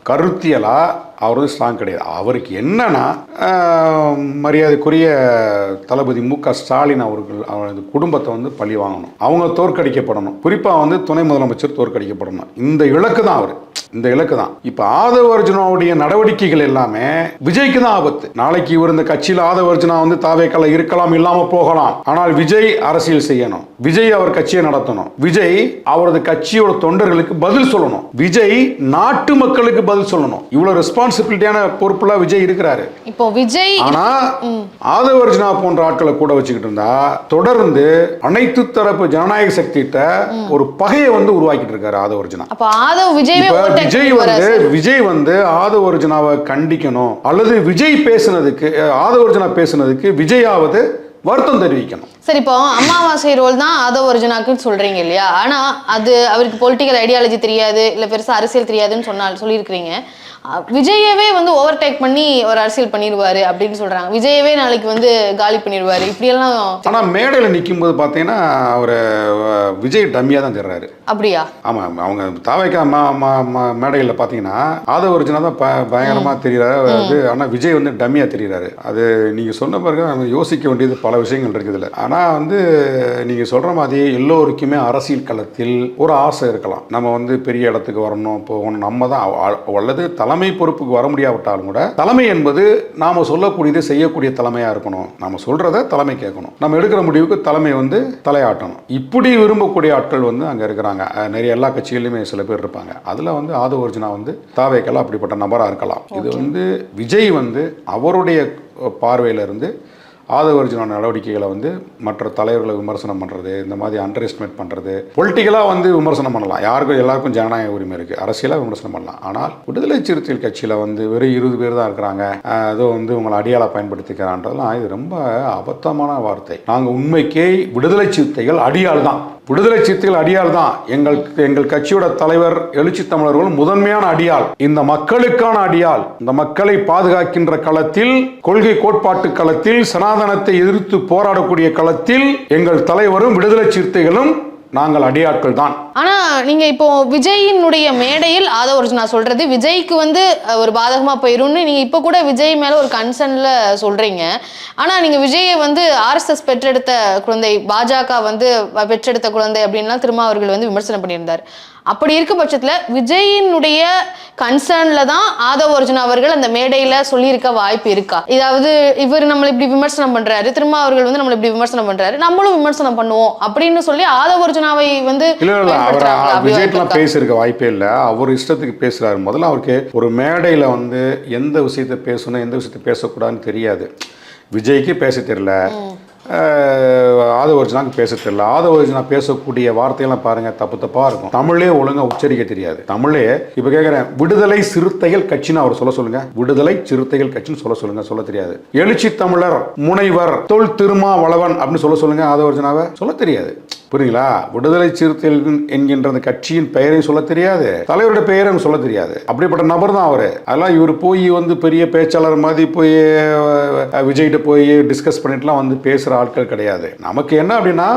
கருத்தியலா அவர் வந்து ஸ்ட்ராங் கிடையாது. அவருக்கு என்னன்னா மரியாதைக்குரிய தளபதி மு.க. ஸ்டாலின் அவர்கள் அவரது குடும்பத்தை வந்து பழி வாங்கணும், அவங்க தோற்கடிக்கப்படணும், குறிப்பாக வந்து துணை முதலமைச்சர் தோற்கடிக்கப்படணும். இந்த இலக்கு தான் அவர், இந்த இலக்கு தான். இப்ப ஆதவர்ஜுனாவுடைய நடவடிக்கைகள் எல்லாமே விஜய்க்கு தான் ஆபத்து. நாளைக்கு இவர் இந்த கட்சியில் ஆதவர்ஜுனா வந்து தாவேக்கால இருக்கலாம், இல்லாம போகலாம். ஆனால் விஜய் அரசியல் செய்யணும், விஜய் அவர் கட்சியை நடத்தணும், விஜய் அவரது கட்சியோட தொண்டர்களுக்கு பதில் சொல்லணும், விஜய் நாட்டு மக்களுக்கு பதில் சொல்லணும். இவ்வளவு ரெஸ்பான்சிபிலிட்டியான பொறுப்புல விஜய் இருக்கிறாரு. இப்போ விஜய் ஆனா ஆதவர்ஜுனா போன்ற ஆட்களை கூட வச்சுக்கிட்டு இருந்தா தொடர்ந்து அனைத்து தரப்பு ஜனநாயக சக்திகிட்ட ஒரு பகையை வந்து உருவாக்கிட்டு இருக்காரு ஆதவர்ஜுனா. விஜய் வந்து ஆதவர்ஜுனாவை கண்டிக்கணும், அல்லது விஜய் பேசுனதுக்கு, ஆதவர்ஜுனா பேசுனதுக்கு விஜயாவது வருத்தம் தெரிவிக்கணும். சரி, இப்போ அமாவாசை ரோல் தான் ஆதவர்ஜுனாக்குன்னு சொல்றீங்க இல்லையா? ஆனா அது அவருக்கு பொலிட்டிக்கல் ஐடியாலஜி தெரியாது, இல்ல பெருசா அரசியல் தெரியாதுன்னு சொல்லியிருக்கிறீங்க. விஜயவே வந்து ஓவர்டேக் பண்ணி ஒரு அரசியல் பண்ணிடுவாரு அப்படின்னு சொல்றாங்க. விஜயவே நாளைக்கு வந்து காலி பண்ணிடுவாரு இப்படியெல்லாம். ஆனா மேடையில் நிற்கும் போது பாத்தீங்கன்னா அவரை விஜய் டம்மியா தான் தெரிறாரு. அப்படியா? ஆமா, அவங்க தாவேக்கா மேடையில் பாத்தீங்கன்னா ஆதவர்ஜுனா தான் பயங்கரமா தெரியுறாரு. ஆனா விஜய் வந்து டம்மியா தெரியுறாரு. அது நீங்க சொன்ன பிறகு நம்ம யோசிக்க வேண்டியது பல விஷயங்கள் இருக்குதுல்ல. ஆனா வந்து நீங்க சொல்ற மாதிரி எல்லோருக்குமே அரசியல் களத்தில் ஒரு ஆசை இருக்கலாம், நம்ம வந்து பெரிய இடத்துக்கு வரணும், போகணும், நம்ம தான் அல்லது தலைமை பொறுப்புக்கு வர முடியாவிட்டாலும் கூட தலைமை என்பது நாம சொல்லக்கூடியதை செய்யக்கூடிய தலைமையா இருக்கணும். நாம சொல்றதை தலைமை கேட்கணும், நம்ம எடுக்கிற முடிவுக்கு தலைமை வந்து தலையாட்டணும். இப்படி விரும்பக்கூடிய ஆட்கள் வந்து அங்க இருக்கிறாங்க. நிறைய எல்லா கட்சிகளிலுமே சில பேர் இருப்பாங்க. அதுல வந்து ஆதவர்ஜுனா வந்து தாவேக்கெல்லாம் அப்படிப்பட்ட நபரா இருக்கலாம். இது வந்து விஜய் வந்து அவருடைய பார்வையில இருந்து ஆதவ அர்ஜுனா நடவடிக்கைகளை வந்து மற்ற தலைவர்களை விமர்சனம் பண்ணுறது, இந்த மாதிரி அண்டர் எஸ்டிமேட் பண்ணுறது, பொலிட்டிக்கலாக வந்து விமர்சனம் பண்ணலாம். யாருக்கும் எல்லாருக்கும் ஜனநாயக உரிமை இருக்குது, அரசியலாக விமர்சனம் பண்ணலாம். ஆனால் விடுதலை சிறுத்தைகள் கட்சியில் வந்து வெறும் 20 பேர் தான் இருக்கிறாங்க, அதோ வந்து உங்களை அடியாளாக பயன்படுத்திக்கிறான்றதுலாம் இது ரொம்ப அபத்தமான வார்த்தை. நாங்கள் உண்மைக்கே விடுதலை சிறுத்தைகள் அடியாள் தான், விடுதலை சிறுத்தைகள் அடியாள் தான். எங்கள் கட்சியோட தலைவர் எழுச்சி தமிழர்கள் முதன்மையான அடியாள், இந்த மக்களுக்கான அடியாள். இந்த மக்களை பாதுகாக்கின்ற களத்தில், கொள்கை கோட்பாட்டு களத்தில், சனாதனத்தை எதிர்த்து போராடக்கூடிய களத்தில் எங்கள் தலைவரும் விடுதலை சிறுத்தைகளும் நாங்கள் அடியாட்கள் தான். ஆனா நீங்க இப்போ விஜயினுடைய மேடையில் ஆதவ அர்ஜுனா சொல்றது விஜய்க்கு வந்து ஒரு பாதகமா போயிரும்னு நீங்க இப்போ கூட விஜய் மேல ஒரு கன்சர்ன்ல சொல்றீங்க. ஆனா நீங்க விஜயை வந்து RSS பெற்றெடுத்த குழந்தை, பாஜக வந்து பெற்றெடுத்த குழந்தை அப்படின்லாம் திருமாவர்கள் வந்து விமர்சனம் பண்ணியிருந்தார். அப்படி இருக்க பட்சத்துல விஜயினுடைய கன்சர்ன்ல தான் ஆதவ அர்ஜுனா அவர்கள் அந்த மேடையில சொல்லியிருக்க வாய்ப்பு இருக்கா? இதாவது இவர் நம்மளை இப்படி விமர்சனம் பண்றாரு, திருமாவர்கள் வந்து நம்மளை இப்படி விமர்சனம் பண்றாரு, நம்மளும் விமர்சனம் பண்ணுவோம் அப்படின்னு சொல்லி ஆதவ அர்ஜுனாவை வந்து விஜய்லாம் பேசியிருக்க வாய்ப்பே இல்லை. அவர் இஷ்டத்துக்கு பேசுறாரு. முதல்ல அவருக்கு ஒரு மேடையில வந்து எந்த விஷயத்தை பேசணும், எந்த விஷயத்தை பேசக்கூடாதுன்னு தெரியாது. விஜய்க்கு பேச தெரியல, ஆதவ அர்ஜுனாக்கு பேச தெரியல. ஆதவ அர்ஜுனா பேசக்கூடிய வார்த்தையெல்லாம் பாருங்க, தப்பு தப்பாக இருக்கும். தமிழே ஒழுங்காக உச்சரிக்க தெரியாது. தமிழே இப்போ கேட்குறேன், விடுதலை சிறுத்தைகள் கட்சின்னு அவர் சொல்லுங்க, விடுதலை சிறுத்தைகள் கட்சின்னு சொல்ல தெரியாது. எழுச்சி தமிழர் முனைவர் தொல் திருமாவளவன் அப்படின்னு சொல்லுங்க, ஆதவ அர்ஜுனாவை சொல்ல தெரியாது. புரியுங்களா? விடுதலை சிறுத்தைகள் என்கின்ற அந்த கட்சியின் பெயரையும் சொல்ல தெரியாது, தலைவருடைய பெயரையும் சொல்ல தெரியாது. அப்படிப்பட்ட நபர் தான் அவர். அதெல்லாம் இவர் போய் வந்து பெரிய பேச்சாளர் மாதிரி போய் விஜய்கிட்ட போய் டிஸ்கஸ் பண்ணிட்டுலாம் வந்து பேசுகிற ஆட்கள் கிடையாது. நமக்கு என்ன அப்படின்னா,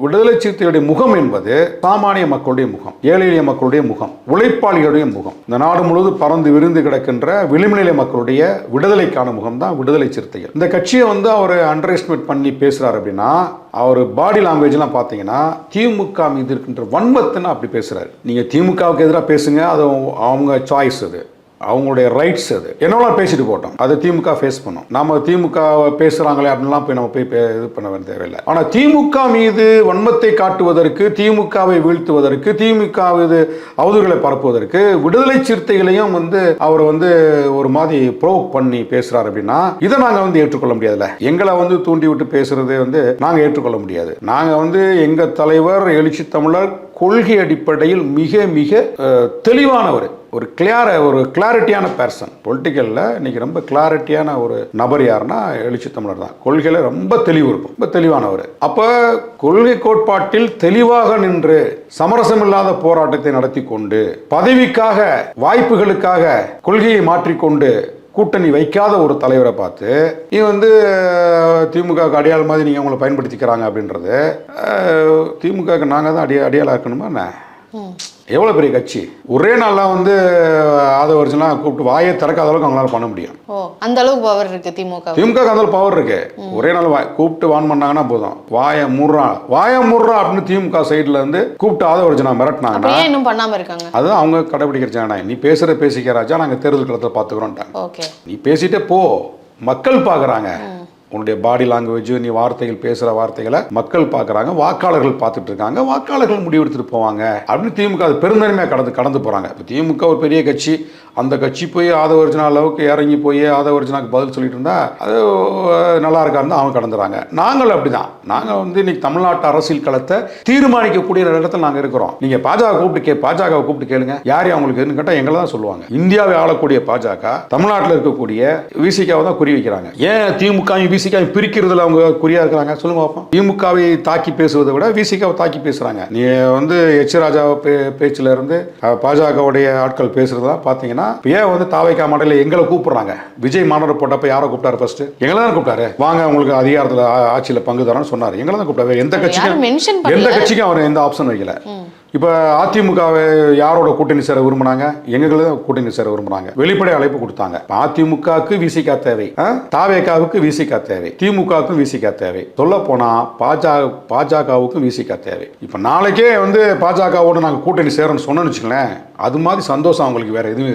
விடுதலை சிறுத்தைகளுடைய முகம் என்பது சாமானிய மக்களுடைய முகம், ஏழை எளிய மக்களுடைய முகம், உழைப்பாளிகளுடைய முகம், இந்த நாடு முழுவதும் பறந்து விரிந்து கிடக்கின்ற விளிம்புநிலை மக்களுடைய விடுதலைக்கான முகம் தான் விடுதலை சிறுத்தைகள். இந்த கட்சியை வந்து அவர் அண்டர் எஸ்டிமேட் பண்ணி பேசுறாரு அப்படின்னா, அவர் பாடி லாங்குவேஜ்லாம் பார்த்தீங்கன்னா திமுக மீது இருக்கின்ற வன்மத்துன்னு அப்படி பேசுறாரு. நீங்கள் திமுகவுக்கு எதிராக பேசுங்க, அது அவங்க சாய்ஸ், அது அவங்களுடைய ரைட்ஸ், அது என்னெல்லாம் பேசிட்டு போட்டோம், அது திமுக ஃபேஸ் பண்ணும். நம்ம திமுக பேசுகிறாங்களே அப்படின்லாம் போய் நம்ம போய் இது பண்ண வேண்டிய தேவையில்லை. ஆனால் திமுக மீது வன்மத்தை காட்டுவதற்கு, திமுகவை வீழ்த்துவதற்கு, திமுக மீது அவதூறுகளை பரப்புவதற்கு விடுதலை சிறுத்தைகளையும் வந்து அவர் வந்து ஒரு மாதிரி ப்ரோவோக் பண்ணி பேசுகிறார் அப்படின்னா இதை நாங்கள் வந்து ஏற்றுக்கொள்ள முடியாதுல்ல. எங்களை வந்து தூண்டி விட்டு பேசுறதை வந்து நாங்கள் ஏற்றுக்கொள்ள முடியாது. நாங்கள் வந்து எங்கள் தலைவர் எழுச்சி தமிழர் கொள்கை அடிப்படையில் மிக மிக தெளிவானவர், ஒரு கிளாரிட்டியான பர்சன். பொலிட்டிக்கலில் இன்னைக்கு ரொம்ப கிளாரிட்டியான ஒரு நபர் யாருன்னா எழுச்சி தமிழர் தான். கொள்கையில ரொம்ப தெளிவு இருக்கும், ரொம்ப தெளிவானவர். அப்போ கொள்கை கோட்பாட்டில் தெளிவாக நின்று சமரசம் இல்லாத போராட்டத்தை நடத்தி கொண்டு, பதவிக்காக வாய்ப்புகளுக்காக கொள்கையை மாற்றிக்கொண்டு கூட்டணி வைக்காத ஒரு தலைவரை பார்த்து இவன் வந்து திமுக அடியாள் மாதிரி நீங்கள் அவங்களை பயன்படுத்திக்கிறாங்க அப்படின்றது, திமுகவுக்கு நாங்கள் தான் அடியாளாக இருக்கணுமா என்ன? எவ்வளோ பெரிய கட்சி! ஒரே நாளில் வந்து ஆதவ அர்ஜுனா கூப்பிட்டு வாயை திறக்காத அளவுக்கு அவங்களால பண்ண முடியும். அந்த அளவுக்கு பவர் இருக்கு திமுக. அந்த அளவுக்கு பவர் இருக்கு. ஒரே நாள் கூப்பிட்டு வான் பண்ணாங்கன்னா போதும், வாயை மூடுறா அப்படின்னு திமுக சைட்ல இருந்து கூப்பிட்டு ஆதவ அர்ஜுனா மிரட்டினாங்கன்னா இன்னும் பண்ணாம இருக்காங்க. அதுதான் அவங்க கடைபிடிக்கிற ஜனநாயகம். நீ பேசிக்க ராஜா, நாங்கள் தேர்தல் களத்தில் பார்த்துக்கிறோம்ட்டாங்க. நீ பேசிட்டே போ, மக்கள் பார்க்குறாங்க. உன்னுடைய பாடி லாங்குவேஜ், நீ வார்த்தைகள் பேசுகிற வார்த்தைகளை மக்கள் பார்க்குறாங்க, வாக்காளர்கள் பார்த்துட்டு இருக்காங்க, வாக்காளர்கள் முடிவெடுத்துட்டு போவாங்க அப்படின்னு திமுக அது பெருந்தன்மையாக கடந்து போகிறாங்க. இப்போ திமுக ஒரு பெரிய கட்சி, அந்த கட்சி போய் ஆதவ அர்ஜுனா அளவுக்கு இறங்கி போய் ஆதவ அர்ஜுனாக்கு பதில் சொல்லிட்டு இருந்தா அது நல்லா இருக்காருன்னு அவங்க கடந்துறாங்க. நாங்கள் அப்படிதான். நாங்கள் வந்து இன்னைக்கு தமிழ்நாட்டு அரசியல் களத்தை தீர்மானிக்கக்கூடிய இடத்துல நாங்கள் இருக்கிறோம். நீங்கள் பாஜகவை கூப்பிட்டு கேளுங்க, யார் அவங்களுக்கு எதுன்னு கேட்டால் எங்களை தான் சொல்லுவாங்க. இந்தியாவை ஆளக்கூடிய பாஜக தமிழ்நாட்டில் இருக்கக்கூடிய விசிகாவை தான் குறி வைக்கிறாங்க. ஏன் திமுக விசிகாவை பிரிக்கிறதுல அவங்க குறியா இருக்கிறாங்க சொல்லுங்க பார்ப்போம். திமுகவை தாக்கி பேசுவதை விட விசிகாவை தாக்கி பேசுறாங்க. நீ வந்து எச் ராஜா பேச்சுல இருந்து பாஜகவுடைய ஆட்கள் பேசுறதா பார்த்தீங்கன்னா, ஏன் வந்து தாவைக்கா மாடல எங்களை கூப்பிடுறாங்க? விஜய் மாநாடு போட்டப்ப யாரை கூப்பிட்டாரு? ஃபர்ஸ்ட் எங்களை தான் கூப்பிட்டாரு. வாங்க உங்களுக்கு அதிகாரத்தில் ஆட்சியில் பங்கு தரணும்னு சொன்னார். எங்களை தான் கூப்பிட்டாரு. எந்த கட்சிக்கும் அவர் எந்த ஆப்ஷன் வைக்கல. இப்போ அதிமுகவை யாரோட கூட்டணி சேர விரும்பினாங்க? எங்களை தான் கூட்டணி சேர விரும்புறாங்க. வெளிப்படை அழைப்பு கொடுத்தாங்க. அதிமுகவுக்கு விசிகா தேவை, தாவேகாவுக்கு விசிகா தேவை, திமுகவுக்கும் விசிகா தேவை, சொல்ல போனா பாஜகவுக்கும் விசிகா தேவை. இப்போ நாளைக்கே வந்து பாஜகவோட நாங்கள் கூட்டணி சேரணும்னு சொன்னோன்னு வச்சுங்களேன், அது மாதிரி சந்தோஷம் அவங்களுக்கு வேற எதுவுமே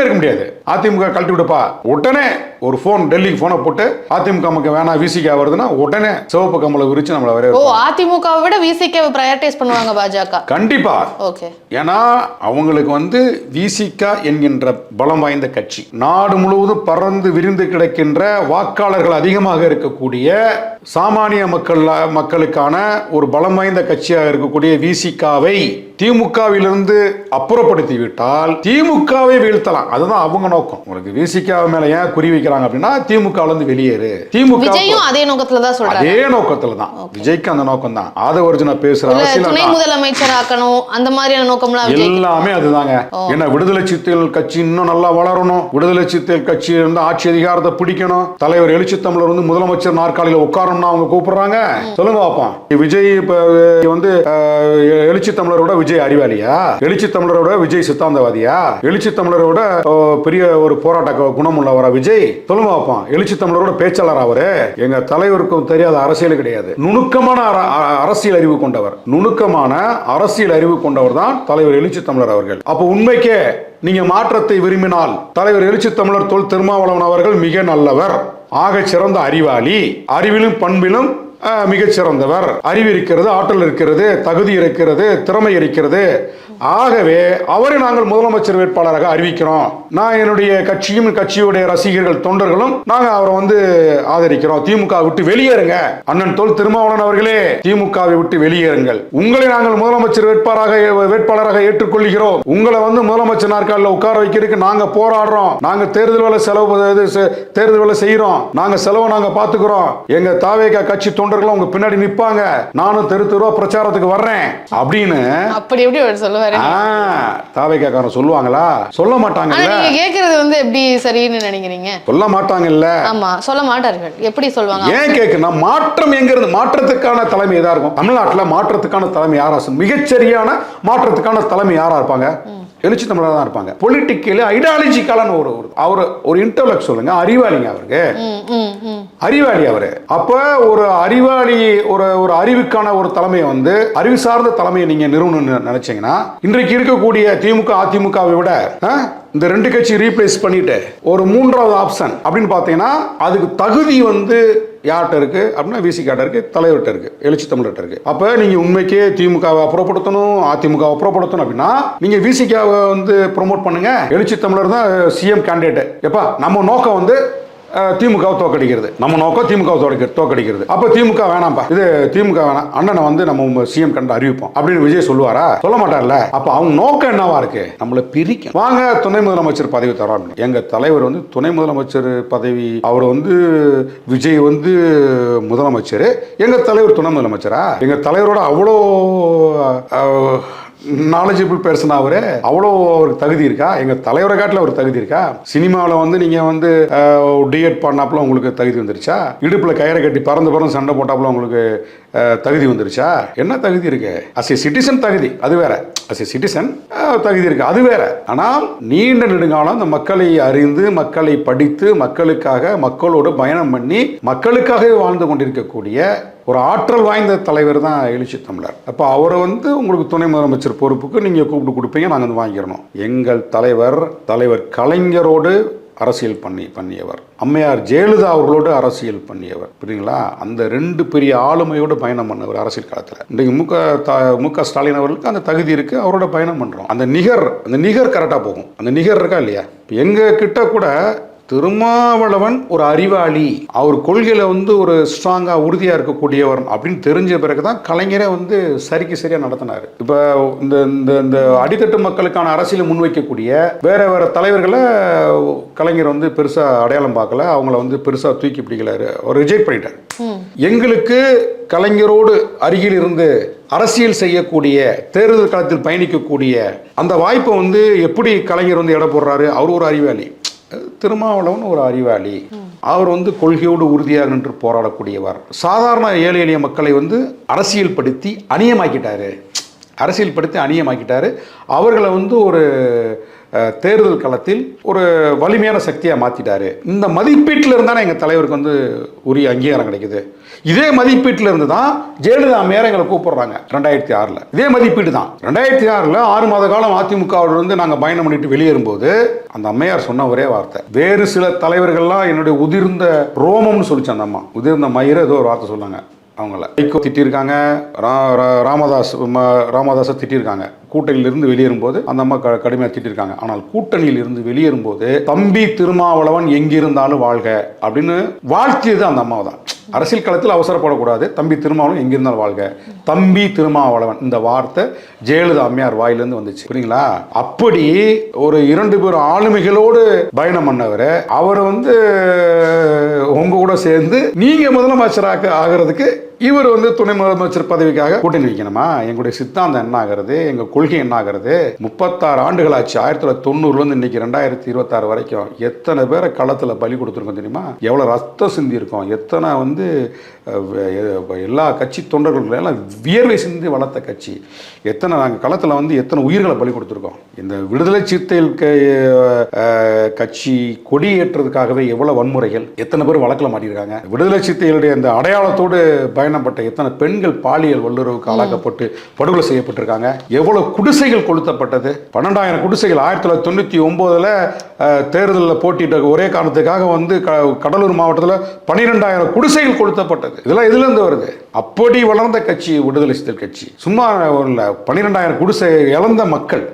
இருக்க முடியாது. அதிமுக கழட்டி விடுப்பா, உடனே ஒரு போன் டெல்லிக்கு போனை போட்டு அதிமுக நமக்கு வேணா விசிகா வருதுன்னா உடனே சிவப்பு கம்பளை விரிச்சு நம்மள வர. அதிமுகவை விட விசிகாவை பிரையாரிட்டைஸ் பண்ணுவாங்க பாஜக. கண்டிப்பா. ஓகே. ஏன்னா அவங்களுக்கு வந்து விசிக என்கின்ற பலம் வாய்ந்த கட்சி, நாடு முழுவதும் பறந்து விரிந்து கிடக்கின்ற வாக்காளர்கள் அதிகமாக இருக்கக்கூடிய சாமானிய மக்களுக்கான ஒரு பலம் வாய்ந்த கட்சியாக இருக்கக்கூடிய விசிகாவை திமுகவிலிருந்து அப்புறப்படுத்தி விட்டால் திமுகவை வீழ்த்தலாம். அதுதான் அவங்க நோக்கம். உங்களுக்கு விசிக மேல ஏன் குறி வைக்கிறாங்க அப்படின்னா திமுக இருந்து வெளியேறு. திமுக அதே நோக்கத்துல தான் சொல்றாங்க. அதே நோக்கத்துல தான் விஜய்க்கு அந்த நோக்கம் தான். ஆதவர்ஜுனா பேசுற அரசியல் துணை முதலமைச்சர் ஆக்கணும் அந்த மாதிரியான நோக்கம்லாம் எல்லாமே அதுதாங்க. என்ன விடுதலை சிறுத்தைகள் கட்சி இன்னும் நல்லா வளரணும், விடுதலை சிறுத்தைகள் கட்சி இருந்து ஆட்சி அதிகாரத்தை பிடிக்கணும், தலைவர் எழுச்சி தமிழர் வந்து முதலமைச்சர் நாற்காலியில் உட்காரணும்னு அவங்க கூப்பிடுறாங்க. சொல்லுங்க பாப்போம். விஜய் வந்து எழுச்சி தமிழரோட விஜய் அறிவாளியா? எழுச்சி தமிழரோட விஜய் சித்தாந்தவாதியா? எழுச்சி தமிழரோட பெரிய ஒரு போராட்ட குணம் உள்ளவரா விஜய்? சொல்லுங்க பாப்போம். எழுச்சி தமிழரோட பேச்சாளர் அவரு. எங்க தலைவருக்கும் தெரியாத அரசியல் கிடையாது. நுணுக்கமான அரசியல் அறிவு கொண்டவர், நுணுக்கமான அரசியல் அறிவு கொண்டவர் தான் தலைவர் எழுச்சி தமிழர் அவர்கள். அப்ப உண்மைக்கே நீங்க மாற்றத்தை விரும்பினால் தலைவர் எழுச்சி தமிழர் தொல் திருமாவளவன் அவர்கள் மிக நல்லவர், ஆக சிறந்த அறிவாளி, அறிவிலும் பண்பிலும் மிகச்சிறந்தவர், அறிவு இருக்கிறது, ஆற்றல் இருக்கிறது, தகுதி இருக்கிறது, திறமை இருக்கிறது. ஆகவே அவரை நாங்கள் முதலமைச்சர் வேட்பாளராக அறிவிக்கிறோம். நான் என்னுடைய கட்சியும் கட்சியுடைய ரசிகர்கள் தொண்டர்களும் நாங்கள் அவரை வந்து ஆதரிக்கிறோம். திமுக விட்டு வெளியேறுங்க. அண்ணன் தொல் திருமாவளவன் அவர்களே, திமுகவை விட்டு வெளியேறுங்கள். உங்களை நாங்கள் முதலமைச்சர் வேட்பாளராக ஏற்றுக்கொள்கிறோம். உங்களை வந்து முதலமைச்சர் நாற்காலில் உட்கார வைக்கிறதுக்கு நாங்க போராடுறோம். நாங்க தேர்தல் வேலை செய்யறோம். நாங்க செலவை நாங்க பாத்துக்கிறோம். எங்க தாவேகா கட்சி தொண்டர்களும் உங்க பின்னாடி நிப்பாங்க. நானும் தெருவா பிரச்சாரத்துக்கு வர்றேன் அப்படின்னு அப்படி எப்படி சொல்லுவாரு? தாவேகாரன் சொல்லுவாங்களா? சொல்ல மாட்டாங்க. நீங்க கேக்குறது வந்து எப்படி சரின்னு நினைக்கிறீங்க? சொல்ல மாட்டாங்கல்ல. ஆமா, சொல்ல மாட்டார்கள். எப்படி சொல்லுவாங்க? ஏன் கேக்குறேன், மாற்றம் எங்க இருந்து? மாற்றத்துக்கான தலைமை எதா இருக்கும்? தமிழ்நாட்டுல மாற்றத்துக்கான தலைமை யாரா? மிகச்சரியான மாற்றத்துக்கான தலைமை யாரா இருப்பாங்க? எழுச்சி தமிழராக தான் இருப்பாங்க. பொலிட்டிக்கலி ஐடியாலஜிக்கலான ஒரு இன்டெலெக்ட் சொல்லுங்க, அறிவாளிங்க அவருக்கு, அறிவாளி அவரு. அப்ப ஒரு அறிவாளி, ஒரு அறிவுக்கான ஒரு தலைமையை வந்து அறிவு சார்ந்த தலைமையை நீங்க நிறுவனம் நினைச்சீங்கன்னா இன்றைக்கு இருக்கக்கூடிய திமுக அதிமுகவை விட இந்த ரெண்டு கட்சி ரீப்ளேஸ் பண்ணிட்டு ஒரு மூன்றாவது ஆப்ஷன் அப்படின்னு பார்த்தீங்கன்னா அதுக்கு தகுதி வந்து யார்கிட்ட இருக்கு அப்படின்னா விசிகாட்ட இருக்கு, தலைவர்கிட்ட இருக்கு, எழுச்சி தமிழர்கிட்ட இருக்கு. அப்ப நீங்க உண்மைக்கே திமுகவை அப்புறப்படுத்தணும், அதிமுகவை அப்புறப்படுத்தணும் அப்படின்னா நீங்க விசிகாவை வந்து ப்ரொமோட் பண்ணுங்க. எழுச்சி தமிழர் தான் சிஎம் கேண்டிடேட். எப்பா நம்ம நோக்கம் வந்து திமுகவை தோக்கடிக்கிறது, நம்ம நோக்கம் திமுகவை தோக்கடிக்கிறது. அப்ப திமுக வேணாம்பா, இது திமுக வேணாம், அண்ணனை வந்து நம்ம சிஎம் கண்டு அறிவிப்போம் அப்படின்னு விஜய் சொல்லுவாரா? சொல்ல மாட்டார்ல. அப்ப அவங்க நோக்கம் என்னவா இருக்கு? நம்மளை பிரிக்க வாங்க துணை முதலமைச்சர் பதவி தரோம். எங்க தலைவர் வந்து துணை முதலமைச்சர் பதவி, அவர் வந்து விஜய் வந்து முதலமைச்சர், எங்க தலைவர் துணை முதலமைச்சரா? எங்க தலைவரோட அவ்வளோ நாலேஜபிள் பர்சன் அவரு, அவ்வளோ அவருக்கு தகுதி இருக்கா? எங்க தலைவரை காட்டில ஒரு தகுதி இருக்கா? சினிமாவில் வந்து நீங்க வந்து டிஎட் பண்ணாப்புல உங்களுக்கு தகுதி வந்துருச்சா? இடுப்புல கயிறை கட்டி பறந்து சண்டை போட்டாப்புல உங்களுக்கு தகுதி வந்துருச்சா? என்ன தகுதி இருக்கு? அஸ் ஏ சிட்டிசன் தகுதி அது வேற, அஸ் ஏ சிட்டிசன் தகுதி இருக்கு அது வேற. ஆனால் நீண்ட நெடுங்காலம் இந்த மக்களை அறிந்து, மக்களை படித்து, மக்களுக்காக மக்களோடு பயணம் பண்ணி மக்களுக்காகவே வாழ்ந்து கொண்டிருக்கக்கூடிய ஒரு ஆற்றல் வாய்ந்த தலைவர் தான் எழுச்சி தமிழர். அப்போ அவரை வந்து உங்களுக்கு துணை முதலமைச்சர் பொறுப்புக்கு நீங்கள் கூப்பிட்டு கொடுப்பீங்க, நாங்கள் வந்து வாங்கிக்கிறணும். எங்கள் தலைவர் கலைஞரோடு அரசியல் பண்ணியவர், அம்மையார் ஜெயலலிதா அவர்களோடு அரசியல் பண்ணியவர், புரியுங்களா? அந்த ரெண்டு பெரிய ஆளுமையோடு பயணம் பண்ணவர் அரசியல் காலத்தில். இன்றைக்கு மு.க. ஸ்டாலின் அவர்களுக்கு அந்த தகுதி இருக்கு, அவரோட பயணம் பண்ணுறோம். அந்த நிகர் கரெக்டாக போகும். அந்த நிகர் இருக்கா இல்லையா? எங்க கிட்ட கூட திருமாவளவன் ஒரு அறிவாளி, அவர் கொள்கையில வந்து ஒரு ஸ்ட்ராங்கா உறுதியா இருக்கக்கூடியவர் அப்படின்னு தெரிஞ்ச பிறகுதான் கலைஞரே வந்து சரியா நடத்தினாரு. இப்ப இந்த அடித்தட்டு மக்களுக்கான அரசியலை முன்வைக்கக்கூடிய வேற தலைவர்களை கலைஞர் வந்து பெருசா அடையாளம் பார்க்கல, அவங்கள வந்து பெருசா தூக்கி பிடிக்கல, அவர் ரிஜெக்ட் பண்ணிட்டார். எங்களுக்கு கலைஞரோடு அருகில் இருந்து அரசியல் செய்யக்கூடிய, தேர்தல் களத்தில் பயணிக்கக்கூடிய அந்த வாய்ப்பை வந்து எப்படி கலைஞர் வந்து எடை போடுறாரு? அவர் ஒரு அறிவாளி, திருமாவளவன் ஒரு அறிவாளி, அவர் வந்து கொள்கையோடு உறுதியாக நின்று போராடக்கூடியவர். சாதாரண ஏழை எளிய மக்களை வந்து அரசியல் படுத்தி அநியமாக்கிட்டாரு. அவர்களை வந்து ஒரு தேர்தல் களத்தில் ஒரு வலிமையான சக்தியாக மாற்றிட்டாரு. இந்த மதிப்பீட்டில் இருந்தானே எங்கள் தலைவருக்கு வந்து உரிய அங்கீகாரம் கிடைக்குது. இதே மதிப்பீட்டில் இருந்து தான் ஜெயலலிதா மேயரை எங்களை கூப்பிடுறாங்க 2006. இதே மதிப்பீடு தான் 2006 6 மாத காலம் அதிமுகவோடு வந்து நாங்கள் பயணம் பண்ணிட்டு வெளியேறும்போது அந்த அம்மையார் சொன்ன ஒரே வார்த்தை, வேறு சில தலைவர்கள்லாம் என்னுடைய உதிர்ந்த ரோமம்னு சொல்லிச்சு அந்த அம்மா, உதிர்ந்த மயிரை ஏதோ ஒரு வார்த்தை சொன்னாங்க. அவங்கள வைகோ திட்டிருக்காங்க, ராமதாஸை திட்டிருக்காங்க. கூட்டணியிலிருந்து வெளியேறும்போது அந்த அம்மா கடுமையாக திட்டிருக்காங்க. ஆனால் கூட்டணியில் இருந்து வெளியேறும்போது தம்பி திருமாவளவன் எங்கிருந்தாலும் வாழ்க அப்படின்னு வாழ்த்தியது அந்த அம்மாவை தான். அரசியல் களத்தில் அவசரப்படக்கூடாது, தம்பி திருமாவளவன் எங்கிருந்தாலும் வாழ்க, தம்பி திருமாவளவன் இந்த வார்த்தை ஜெயலலிதா அம்மையார் வாயிலிருந்து வந்துச்சு. புரியுங்களா? அப்படி ஒரு 2 பேர் ஆளுமைகளோடு பயணம் பண்ணவர் அவர் வந்து உங்க கூட சேர்ந்து நீங்க முதலமைச்சராக ஆகிறதுக்கு இவர் வந்து துணை முதலமைச்சர் பதவிக்காக கூட்டணி வைக்கணுமா? எங்களுடைய சித்தாந்தம் என்ன ஆகிறது, எங்க கொள்கை என்ன ஆகிறது? 36 ஆண்டுகள் ஆச்சு. 1990 இன்னைக்கு 2026 வரைக்கும் எத்தனை பேரை களத்தில் பலி கொடுத்துருக்கோம் தெரியுமா? எவ்வளோ ரத்தம் சிந்தி இருக்கோம், எத்தனை வந்து எல்லா கட்சி தொண்டர்கள் எல்லாம் வியர்வை சிந்தி வளர்த்த கட்சி, எத்தனை நாங்கள் களத்தில் வந்து எத்தனை உயிர்களை பலி கொடுத்துருக்கோம். இந்த விடுதலை சிறுத்தைகள் கட்சி கொடியேற்றதுக்காகவே எவ்வளோ வன்முறைகள், எத்தனை பேர் வழக்கில் மாட்டியிருக்காங்க. விடுதலை சிறுத்தைகளுடைய அந்த அடையாளத்தோடு பயணப்பட்ட எத்தனை பெண்கள் பாலியல் வல்லுறவுக்கு ஆளாக்கப்பட்டு படுகொலை செய்யப்பட்டிருக்காங்க. எவ்வளவு குடிசைகள் கொளுத்தப்பட்டது. 12,000 குடிசைகள் 1999 தேர்தலில் போட்டிட்ட ஒரே காரணத்துக்காக வந்து கடலூர் மாவட்டத்தில் 12,000 குடிசைகள் கொளுத்தப்பட்டது. இதெல்லாம் எதுல இருந்து வருது? அப்படி வளர்ந்த கட்சி விடுதலை சிறுத்தைகள் கட்சி. சும்மா 12,000 குடிசை இழந்த மக்கள்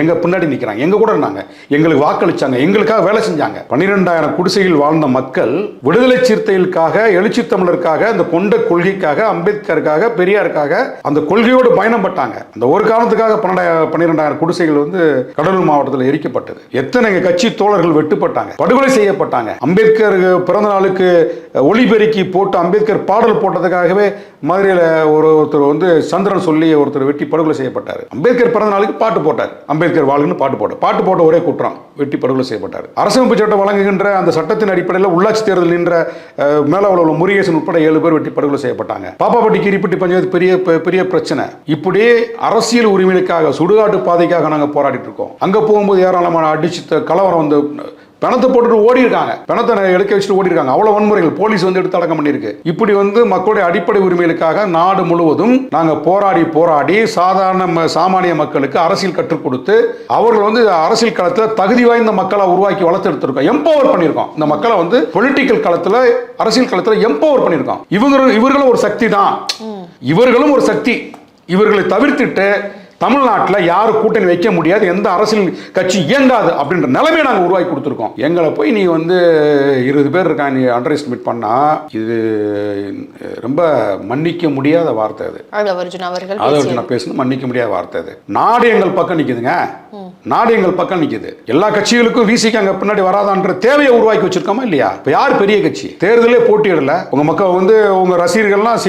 எங்க பின்னாடி நிற்கிறாங்க, எங்க கூட இருந்தாங்க, எங்களுக்கு வாக்களிச்சாங்க, எங்களுக்காக வேலை செஞ்சாங்க. 12,000 குடிசையில் வாழ்ந்த மக்கள் விடுதலை சிறுத்தைகளுக்காக, எழுச்சி தமிழருக்காக, அந்த கொண்ட கொள்கைக்காக, அம்பேத்கருக்காக, பெரியாருக்காக அந்த கொள்கையோடு பயணப்பட்டாங்க. அந்த ஒரு காரணத்துக்காக 12,000 குடிசைகள் வந்து கடலூர் மாவட்டத்தில் எரிக்கப்பட்டது. எத்தனை கட்சி தோழர்கள் வெட்டுப்பட்டாங்க, படுகொலை செய்யப்பட்டாங்க. அம்பேத்கர் பிறந்த நாளுக்கு ஒளிபெருக்கி போட்டு அம்பேத்கர் பாடல் போட்டதுக்காகவே மதுரையில் ஒருத்தர் வந்து சந்திரன் சொல்லி ஒருத்தர் வெட்டி படுகொலை செய்யப்பட்டார். அம்பேத்கர் பிறந்த நாளுக்கு பாட்டு போட்டார், அம்பேத்கர் வாழ்கன்னு பாட்டு போட்ட ஒரே குற்றம், வெட்டி படுகொலை செய்யப்பட்டார். அரசமைப்பு சட்டம் வழங்குகின்ற அந்த சட்டத்தின் அடிப்படையில் உள்ளாட்சி தேர்தல் நின்ற மேலவள முருகேசன் உட்பட 7 பேர் வெட்டி படுகொலை செய்யப்பட்டாங்க. பாப்பாப்பட்டி கிரிப்பட்டி பஞ்சாயத்து பெரிய பிரச்சனை. இப்படி அரசியல் உரிமைகளுக்காக சுடுகாட்டு பாதைக்காக நாங்கள் போராடிட்டு இருக்கோம். அங்கே போகும்போது ஏராளமான அடிச்சு கலவரம் வந்து பணத்தை போட்டுட்டு ஓடி இருக்காங்க, பணத்தை எடுக்க வச்சுட்டு ஓடி இருக்காங்க. அவ்வளவு வன்முறைகள் போலீஸ் வந்து எடுத்து அடக்கம் பண்ணியிருக்கு. இப்படி வந்து மக்களுடைய அடிப்படை உரிமைகளுக்காக நாடு முழுவதும் நாங்க போராடி சாமானிய மக்களுக்கு அரசியல் கற்றுக் கொடுத்து அவர்கள் வந்து அரசியல் களத்தில் தகுதி வாய்ந்த மக்களை உருவாக்கி வளர்த்து எடுத்திருக்கோம், எம்பவர் பண்ணியிருக்கோம். இந்த மக்களை வந்து பொலிட்டிக்கல் களத்தில், அரசியல் களத்தில் எம்பவர் பண்ணியிருக்கோம். இவர்களும் ஒரு சக்தி தான், இவர்களும் ஒரு சக்தி. இவர்களை தவிர்த்துட்டு தமிழ்நாட்டில் யாரும் கூட்டணி வைக்க முடியாது, எந்த அரசியல் கட்சி இயங்காது அப்படின்ற நிலைமையை நாங்கள் உருவாக்கி கொடுத்துருக்கோம். எங்களை போய் நீ வந்து 20 பேர் இருக்காங்க, நீ அண்டர் எஸ்டிமேட் பண்ணா இது ரொம்ப மன்னிக்க முடியாத வார்த்தை. அது அவர்ஜுனா பேசணும், மன்னிக்க முடியாத வார்த்தை. அது நாடு எங்கள் பக்கம் நிற்குதுங்க, நாடு எங்கள் பக்கம் நிற்குது. எல்லா கட்சிகளுக்கும் வீசிக்கு அங்கே பின்னாடி வராதான்ற தேவையை உருவாக்கி வச்சிருக்கோமா இல்லையா? இப்போ யார் பெரிய கட்சி? தேர்தலே போட்டியிடல, உங்க மக்கள் வந்து உங்க ரசிகர்கள்லாம்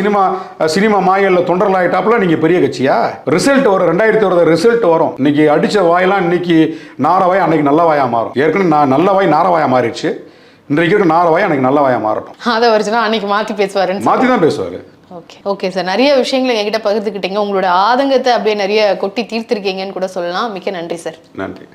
சினிமா மாயல்ல தொண்டர்கள் ஆயிட்டாப்புல நீங்க பெரிய கட்சியா? ரிசல்ட் வரும், 2020 ரிசல்ட் வரும். இன்னைக்கு அடிச்ச வாயெல்லாம் இன்னைக்கு நாரவாய், அன்னைக்கு நல்ல வாயா மாறும். ஏற்கனவே நல்ல வாய் நாரவாயா மாறிடுச்சு, இன்றைக்கு இருக்க நாரவாய் அன்னைக்கு நல்ல வாயா மாறட்டும். அதை வருச்சுன்னா அன்னைக்கு மாற்றி பேசுவாரு, மாற்றி தான் பேசுவாரு. ஓகே சார், நிறைய விஷயங்களை என்கிட்ட பகிர்ந்துக்கிட்டீங்க. உங்களோட ஆதங்கத்தை அப்படியே நிறைய கொட்டி தீர்த்திருக்கீங்கன்னு கூட சொல்லலாம். மிக்க நன்றி சார். நன்றி.